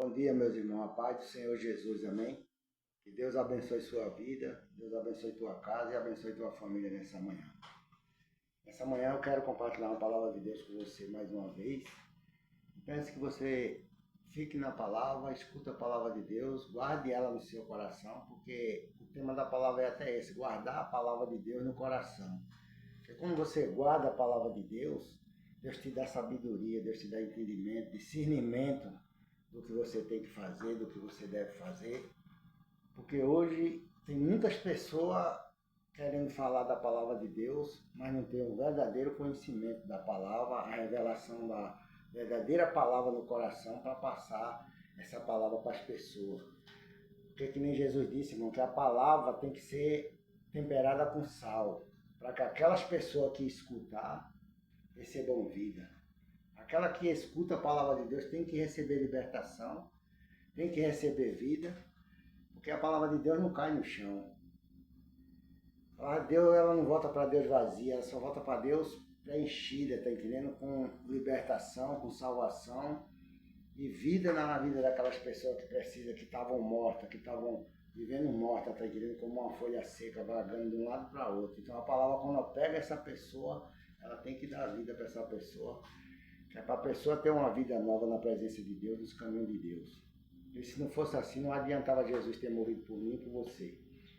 Bom dia, meus irmãos. A paz do Senhor Jesus, amém? Que Deus abençoe sua vida, Deus abençoe tua casa e abençoe tua família nessa manhã. Nessa manhã eu quero compartilhar uma palavra de Deus com você mais uma vez. Peço que você fique na palavra, escuta a palavra de Deus, guarde ela no seu coração, porque o tema da palavra é até esse, guardar a palavra de Deus no coração. Porque quando você guarda a palavra de Deus, Deus te dá sabedoria, Deus te dá entendimento, discernimento do que você tem que fazer, do que você deve fazer. Porque hoje tem muitas pessoas querendo falar da palavra de Deus, mas não tem o verdadeiro conhecimento da palavra, a revelação da verdadeira palavra no coração para passar essa palavra para as pessoas. Porque que nem Jesus disse, irmão, que a palavra tem que ser temperada com sal, para que aquelas pessoas que escutar recebam vida. Aquela que escuta a palavra de Deus tem que receber libertação, tem que receber vida, porque a palavra de Deus não cai no chão. A palavra de Deus, ela não volta para Deus vazia, ela só volta para Deus preenchida, tá entendendo? Com libertação, com salvação e vida na vida daquelas pessoas que precisam, que estavam mortas, que estavam vivendo mortas, tá entendendo? Como uma folha seca, vagando de um lado para outro. Então a palavra, quando pega essa pessoa, ela tem que dar vida para essa pessoa, que é para a pessoa ter uma vida nova na presença de Deus, nos caminhos de Deus. E se não fosse assim, não adiantava Jesus ter morrido por mim e por você.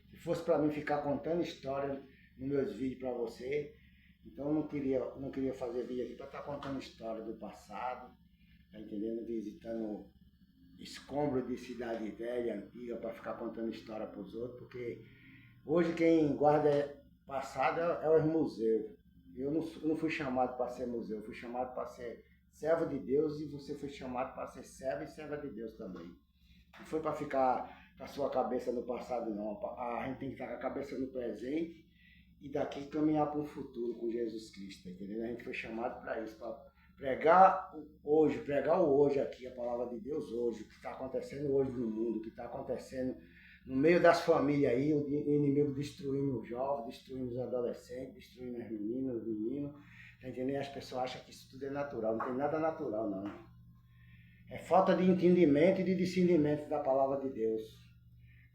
Se fosse para mim ficar contando história nos meus vídeos para você, então eu não queria fazer vídeo aqui para estar contando história do passado, tá entendendo? Visitando escombros de cidade velha, antiga, para ficar contando história para os outros, porque hoje quem guarda passado é os museus. Eu não fui chamado para ser museu, eu fui chamado para ser servo de Deus e você foi chamado para ser servo e serva de Deus também. Não foi para ficar com a sua cabeça no passado, não. A gente tem que estar com a cabeça no presente e daqui caminhar para um futuro com Jesus Cristo, entendeu? A gente foi chamado para isso, para pregar o hoje aqui, a palavra de Deus hoje, o que está acontecendo hoje no mundo, o que está acontecendo no meio das famílias aí, o inimigo destruindo os jovens, destruindo os adolescentes, destruindo as meninas, os meninos, tá entendendo? As pessoas acham que isso tudo é natural, não tem nada natural não. É falta de entendimento e de discernimento da palavra de Deus.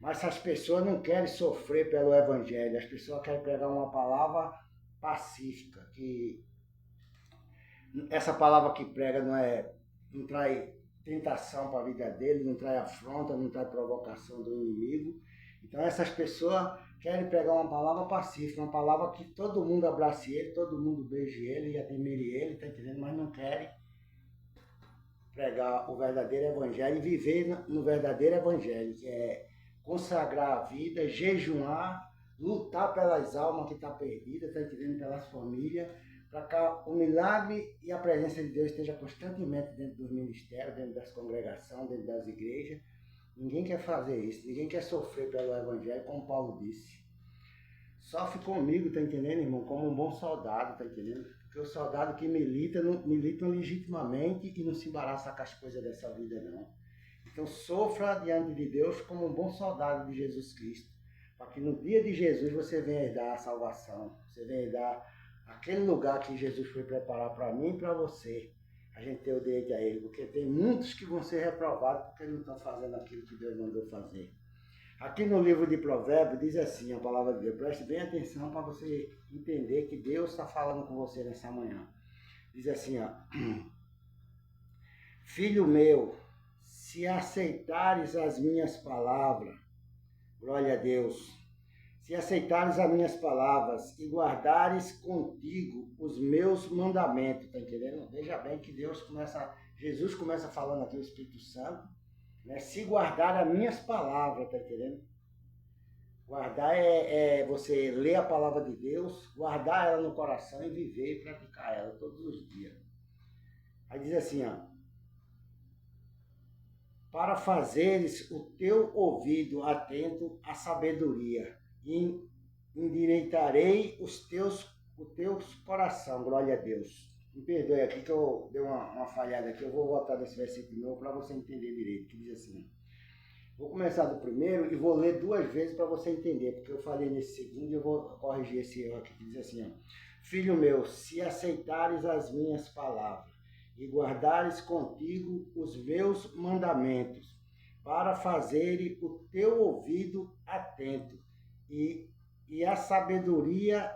Mas as pessoas não querem sofrer pelo evangelho, as pessoas querem pregar uma palavra pacífica, que essa palavra que prega não traz tentação para a vida dele, não traz afronta, não traz provocação do inimigo. Então essas pessoas querem pregar uma palavra pacífica, uma palavra que todo mundo abrace ele, todo mundo beije ele e admire ele, tá entendendo? Mas não querem pregar o verdadeiro evangelho e viver no verdadeiro evangelho, que é consagrar a vida, jejuar, lutar pelas almas que estão perdidas, tá entendendo? Pelas famílias, para que o milagre e a presença de Deus esteja constantemente dentro dos ministérios, dentro das congregações, dentro das igrejas. Ninguém quer fazer isso, ninguém quer sofrer pelo evangelho, como Paulo disse. Sofre comigo, tá entendendo, irmão? Como um bom soldado, tá entendendo? Porque o soldado que milita, não milita legitimamente e não se embaraça com as coisas dessa vida, não. Então sofra diante de Deus como um bom soldado de Jesus Cristo, para que no dia de Jesus você venha herdar a salvação, você venha herdar aquele lugar que Jesus foi preparar para mim e para você. A gente tem o direito a ele, porque tem muitos que vão ser reprovados porque não estão fazendo aquilo que Deus mandou fazer. Aqui no livro de Provérbios diz assim, a palavra de Deus, preste bem atenção para você entender que Deus está falando com você nessa manhã. Diz assim, ó, filho meu, se aceitares as minhas palavras, glória a Deus, se aceitares as minhas palavras e guardares contigo os meus mandamentos, tá entendendo? Veja bem que Jesus começa falando aqui, o Espírito Santo, né? Se guardar as minhas palavras, tá entendendo? Guardar é você ler a palavra de Deus, guardar ela no coração e viver e praticar ela todos os dias. Aí diz assim, ó, para fazeres o teu ouvido atento à sabedoria, e endireitarei o teus coração, glória a Deus. Me perdoe aqui que eu dei uma falhada aqui, eu vou voltar desse versículo novo para você entender direito, que diz assim, vou começar do primeiro e vou ler 2 vezes para você entender, porque eu falei nesse segundo e eu vou corrigir esse erro aqui, que diz assim, ó, filho meu, se aceitares as minhas palavras e guardares contigo os meus mandamentos, para fazeres o teu ouvido atento, e a sabedoria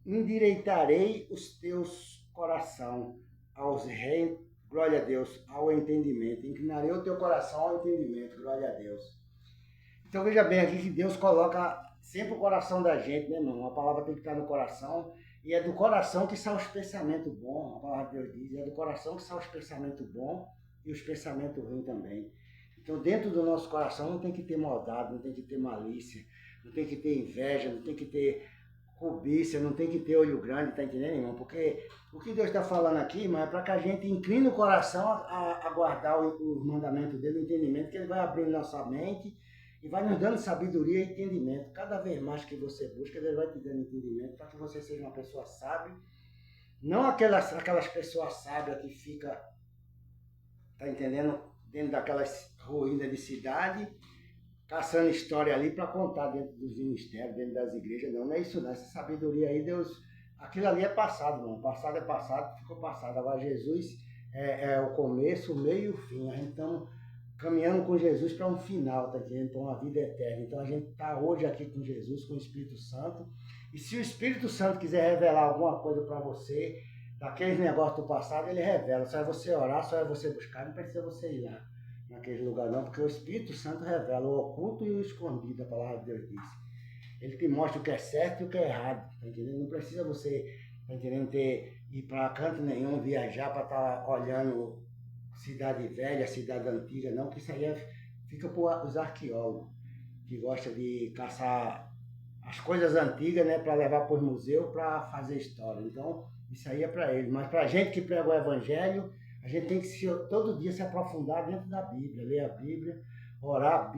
endireitarei os teus coração aos reis, glória a Deus, ao entendimento. Inclinarei o teu coração ao entendimento, glória a Deus. Então veja bem aqui que Deus coloca sempre o coração da gente, né, irmão? A palavra tem que estar no coração, e é do coração que saem os pensamentos bons, a palavra de Deus diz, é do coração que saem os pensamentos bons e os pensamentos ruins também. Então dentro do nosso coração não tem que ter maldade, não tem que ter malícia, não tem que ter inveja, não tem que ter cobiça, não tem que ter olho grande, tá entendendo, irmão? Porque o que Deus está falando aqui, irmão, é para que a gente incline o coração a guardar os mandamentos dele, o entendimento, que ele vai abrindo nossa mente e vai nos dando sabedoria e entendimento. Cada vez mais que você busca, ele vai te dando entendimento para que você seja uma pessoa sábia. Não aquelas pessoas sábias que ficam, tá entendendo, dentro daquelas ruínas de cidade, caçando história ali para contar dentro dos ministérios, dentro das igrejas. Não, não é isso não. Essa sabedoria aí, Deus... Aquilo ali é passado, irmão. Passado é passado, ficou passado. Agora Jesus é o começo, o meio e o fim. A gente estamos caminhando com Jesus para um final, tá entendendo? Para uma vida eterna. Então a gente está hoje aqui com Jesus, com o Espírito Santo. E se o Espírito Santo quiser revelar alguma coisa para você, daqueles negócios do passado, ele revela. Só é você orar, só é você buscar, não precisa você ir lá naquele lugar não, porque o Espírito Santo revela o oculto e o escondido, a palavra de Deus diz. Ele te mostra o que é certo e o que é errado, tá entendendo? Não precisa você, tá entendendo, ir para canto nenhum, viajar para estar olhando cidade velha, cidade antiga, não, que isso aí fica para os arqueólogos, que gostam de caçar as coisas antigas, né, para levar para os museus, para fazer história. Então, isso aí é para eles. Mas para a gente que prega o Evangelho, a gente tem que todo dia se aprofundar dentro da Bíblia, ler a Bíblia, orar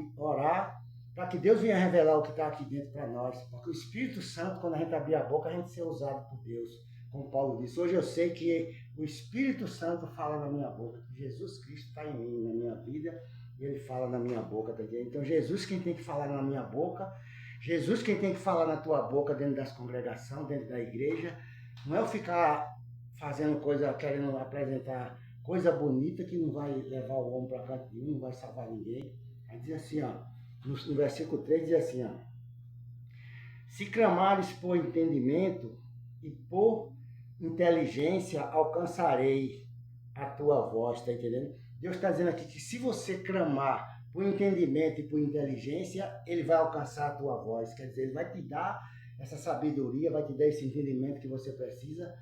para que Deus venha revelar o que está aqui dentro para nós. Porque o Espírito Santo, quando a gente abrir a boca, a gente ser usado por Deus. Como Paulo disse, hoje eu sei que o Espírito Santo fala na minha boca, que Jesus Cristo está em mim, na minha vida, e ele fala na minha boca, tá entendendo? Então Jesus quem tem que falar na minha boca, Jesus quem tem que falar na tua boca dentro das congregações, dentro da igreja. Não é eu ficar fazendo coisa, querendo apresentar coisa bonita que não vai levar o homem para canto nenhum, não vai salvar ninguém. Aí diz assim, ó, no versículo 3 diz assim, ó, se clamares por entendimento e por inteligência alcançarei a tua voz, tá entendendo? Deus está dizendo aqui que se você clamar por entendimento e por inteligência, ele vai alcançar a tua voz, quer dizer, ele vai te dar essa sabedoria, vai te dar esse entendimento que você precisa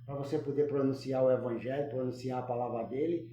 para você poder pronunciar o Evangelho, pronunciar a palavra dele.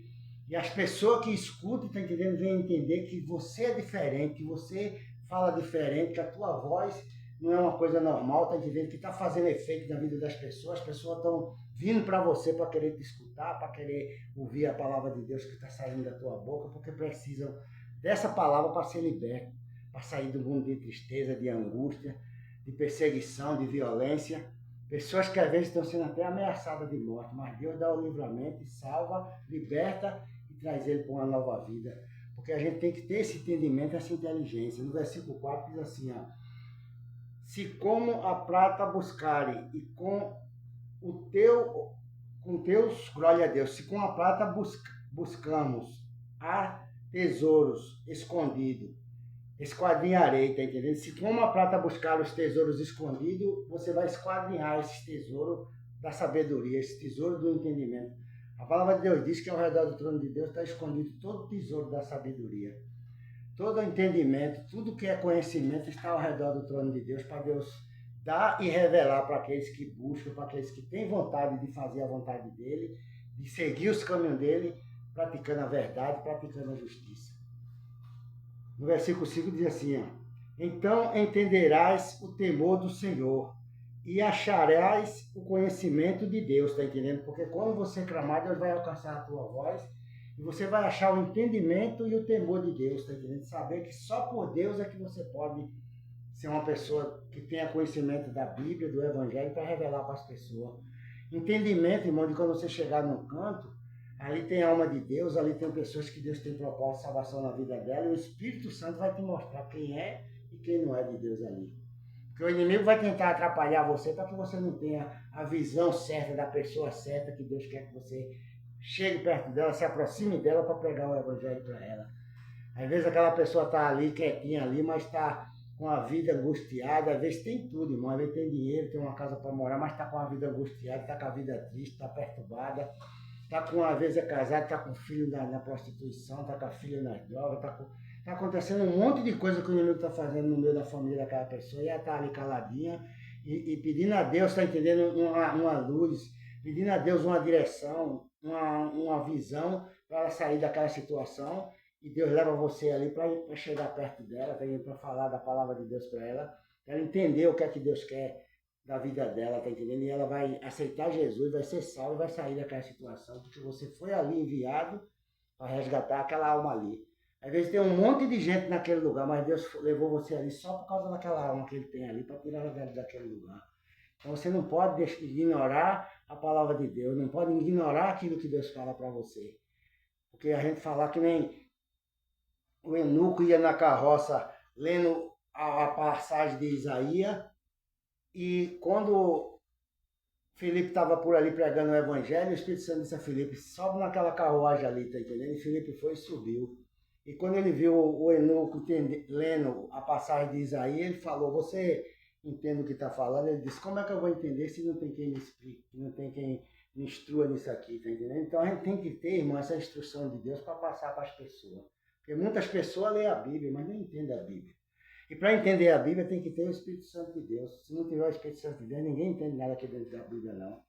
E as pessoas que escutam, tá entendendo, vêm entender que você é diferente, que você fala diferente, que a tua voz não é uma coisa normal, tá entendendo, que está fazendo efeito na vida das pessoas. As pessoas estão vindo para você para querer te escutar, para querer ouvir a palavra de Deus que está saindo da tua boca, porque precisam dessa palavra para ser liberto, para sair do mundo de tristeza, de angústia, de perseguição, de violência. Pessoas que às vezes estão sendo até ameaçadas de morte, mas Deus dá o livramento e salva, liberta e traz ele para uma nova vida. Porque a gente tem que ter esse entendimento, essa inteligência. No versículo 4 diz assim, ó, se como a prata buscarem e com teus, glória a Deus, se com a prata buscamos a tesouros escondidos, esquadrinharei, tá entendendo? Se como a prata buscar os tesouros escondidos, você vai esquadrinhar esse tesouro da sabedoria, esse tesouro do entendimento. A palavra de Deus diz que ao redor do trono de Deus está escondido todo o tesouro da sabedoria. Todo o entendimento, tudo que é conhecimento está ao redor do trono de Deus para Deus dar e revelar para aqueles que buscam, para aqueles que têm vontade de fazer a vontade dele, de seguir os caminhos dele, praticando a verdade, praticando a justiça. No versículo 5 diz assim, ó, então entenderás o temor do Senhor e acharás o conhecimento de Deus, tá entendendo? Porque quando você clamar, Deus vai alcançar a tua voz e você vai achar o entendimento e o temor de Deus, tá entendendo? Saber que só por Deus é que você pode ser uma pessoa que tenha conhecimento da Bíblia, do Evangelho, para revelar para as pessoas. Entendimento, irmão, de quando você chegar num canto, ali tem a alma de Deus, ali tem pessoas que Deus tem propósito de salvação na vida dela, e o Espírito Santo vai te mostrar quem é e quem não é de Deus ali. Porque o inimigo vai tentar atrapalhar você para que você não tenha a visão certa da pessoa certa que Deus quer que você chegue perto dela, se aproxime dela para pregar o evangelho para ela. Às vezes aquela pessoa está ali, quietinha ali, mas está com a vida angustiada. Às vezes tem tudo, irmão. Às vezes tem dinheiro, tem uma casa para morar, mas está com a vida angustiada, está com a vida triste, está perturbada. Está com, às vezes é casado, está com o filho na prostituição, está com a filha nas drogas, tá acontecendo um monte de coisa que o inimigo está fazendo no meio da família daquela pessoa. E ela está ali caladinha e pedindo a Deus, está entendendo, uma luz, pedindo a Deus uma direção, uma visão para ela sair daquela situação. E Deus leva você ali para chegar perto dela, para falar da palavra de Deus para ela entender o que é que Deus quer da vida dela, tá entendendo? E ela vai aceitar Jesus, vai ser salva, vai sair daquela situação, porque você foi ali enviado para resgatar aquela alma ali. Às vezes tem um monte de gente naquele lugar, mas Deus levou você ali só por causa daquela alma que ele tem ali, para tirar ela daquele lugar. Então você não pode ignorar a palavra de Deus, não pode ignorar aquilo que Deus fala para você. Porque a gente falar que nem o eunuco ia na carroça lendo a passagem de Isaías, e quando Filipe estava por ali pregando o evangelho, o Espírito Santo disse a Filipe, sobe naquela carruagem ali, tá entendendo? E Filipe foi e subiu. E quando ele viu o eunuco lendo a passagem de Isaías, ele falou, você entende o que está falando? Ele disse, como é que eu vou entender se não tem quem me explique, não tem quem me instrua nisso aqui, tá entendendo? Então a gente tem que ter, irmão, essa instrução de Deus para passar para as pessoas. Porque muitas pessoas leem a Bíblia, mas não entendem a Bíblia. E para entender a Bíblia tem que ter o Espírito Santo de Deus. Se não tiver o Espírito Santo de Deus, ninguém entende nada aqui dentro da Bíblia, não.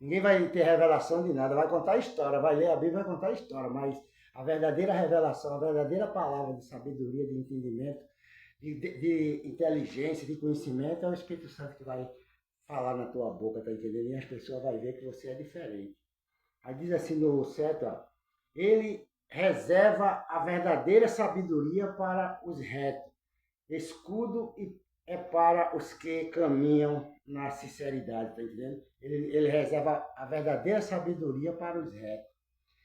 Ninguém vai ter revelação de nada, vai contar a história, vai ler a Bíblia, vai contar a história, mas a verdadeira revelação, a verdadeira palavra de sabedoria, de entendimento, de inteligência, de conhecimento, é o Espírito Santo que vai falar na tua boca, tá entendendo? E as pessoas vão ver que você é diferente. Aí diz assim no 7, ó, ele reserva a verdadeira sabedoria para os retos. Escudo é para os que caminham na sinceridade, tá entendendo? Ele reserva a verdadeira sabedoria para os retos.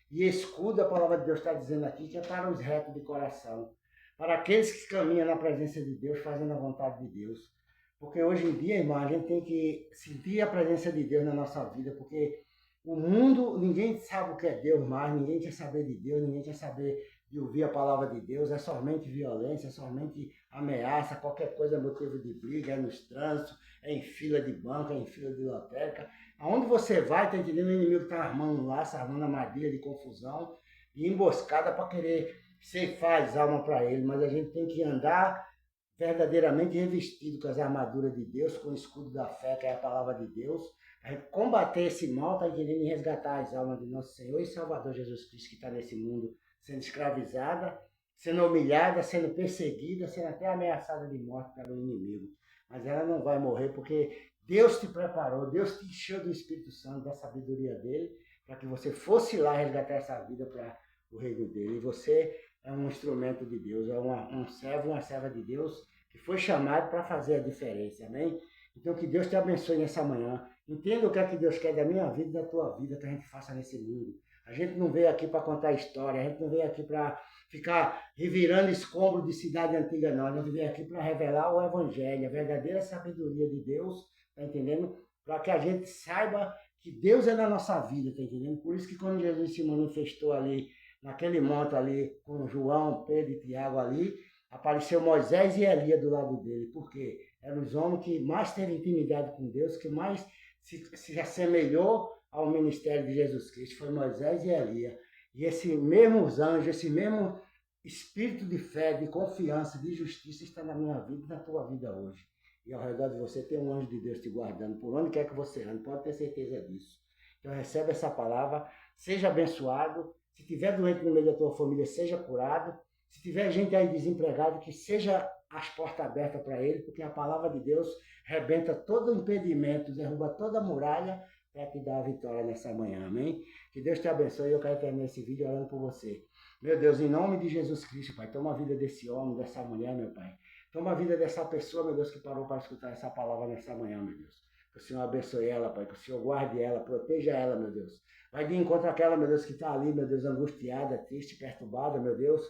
E escudo, a palavra de Deus está dizendo aqui, que é para os retos de coração. Para aqueles que caminham na presença de Deus, fazendo a vontade de Deus. Porque hoje em dia, irmão, a gente tem que sentir a presença de Deus na nossa vida, porque o mundo, ninguém sabe o que é Deus mais, ninguém quer saber de Deus, ninguém quer saber de ouvir a palavra de Deus, é somente violência, é somente ameaça, qualquer coisa é motivo de briga, é nos trânsitos, é em fila de banco, é em fila de lotérica. Aonde você vai, tá entendendo? O inimigo está armando um laço, armando armadilha de confusão e emboscada para querer ceifar as almas para ele, mas a gente tem que andar verdadeiramente revestido com as armaduras de Deus, com o escudo da fé, que é a palavra de Deus, a gente combater esse mal, tá entendendo? E resgatar as almas de nosso Senhor e Salvador Jesus Cristo, que está nesse mundo sendo escravizada, sendo humilhada, sendo perseguida, sendo até ameaçada de morte pelo inimigo. Mas ela não vai morrer porque Deus te preparou, Deus te encheu do Espírito Santo, da sabedoria dele, para que você fosse lá resgatar essa vida para o reino dele. E você é um instrumento de Deus, é um servo, uma serva de Deus que foi chamado para fazer a diferença, amém? Então que Deus te abençoe nessa manhã. Entenda o que é que Deus quer da minha vida e da tua vida, que a gente faça nesse mundo. A gente não veio aqui para contar história, a gente não veio aqui para ficar revirando escombros de cidade antiga, não. A gente veio aqui para revelar o Evangelho, a verdadeira sabedoria de Deus, tá entendendo? Para que a gente saiba que Deus é na nossa vida, tá entendendo? Por isso que quando Jesus se manifestou ali, naquele monte ali, com João, Pedro e Tiago ali, apareceu Moisés e Elias do lado dele. Por quê? Eram os homens que mais teve intimidade com Deus, que mais se assemelhou ao ministério de Jesus Cristo, foi Moisés e Elias. E esse mesmo anjo, esse mesmo espírito de fé, de confiança, de justiça está na minha vida e na tua vida hoje. E ao redor de você tem um anjo de Deus te guardando, por onde quer que você ande, pode ter certeza disso. Então recebe essa palavra, seja abençoado. Se tiver doente no meio da tua família, seja curado. Se tiver gente aí desempregada, que seja as portas abertas para ele, porque a palavra de Deus rebenta todo impedimento, derruba toda muralha para te dar a vitória nessa manhã, amém? Que Deus te abençoe e eu quero terminar esse vídeo orando por você. Meu Deus, em nome de Jesus Cristo, Pai, toma a vida desse homem, dessa mulher, meu Pai. Toma a vida dessa pessoa, meu Deus, que parou para escutar essa palavra nessa manhã, meu Deus. Que o Senhor abençoe ela, Pai, que o Senhor guarde ela, proteja ela, meu Deus. Vai de encontro àquela, meu Deus, que está ali, meu Deus, angustiada, triste, perturbada, meu Deus,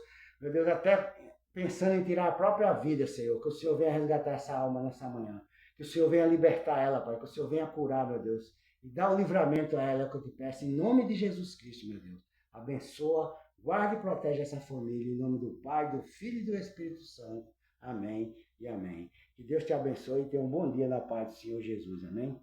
até pensando em tirar a própria vida, Senhor. Que o Senhor venha resgatar essa alma nessa manhã. Que o Senhor venha libertar ela, Pai. Que o Senhor venha curar, meu Deus. E dá o livramento a ela que eu te peço, em nome de Jesus Cristo, meu Deus. Abençoa, guarda e protege essa família, em nome do Pai, do Filho e do Espírito Santo. Amém e amém. Que Deus te abençoe e tenha um bom dia na paz do Senhor Jesus. Amém.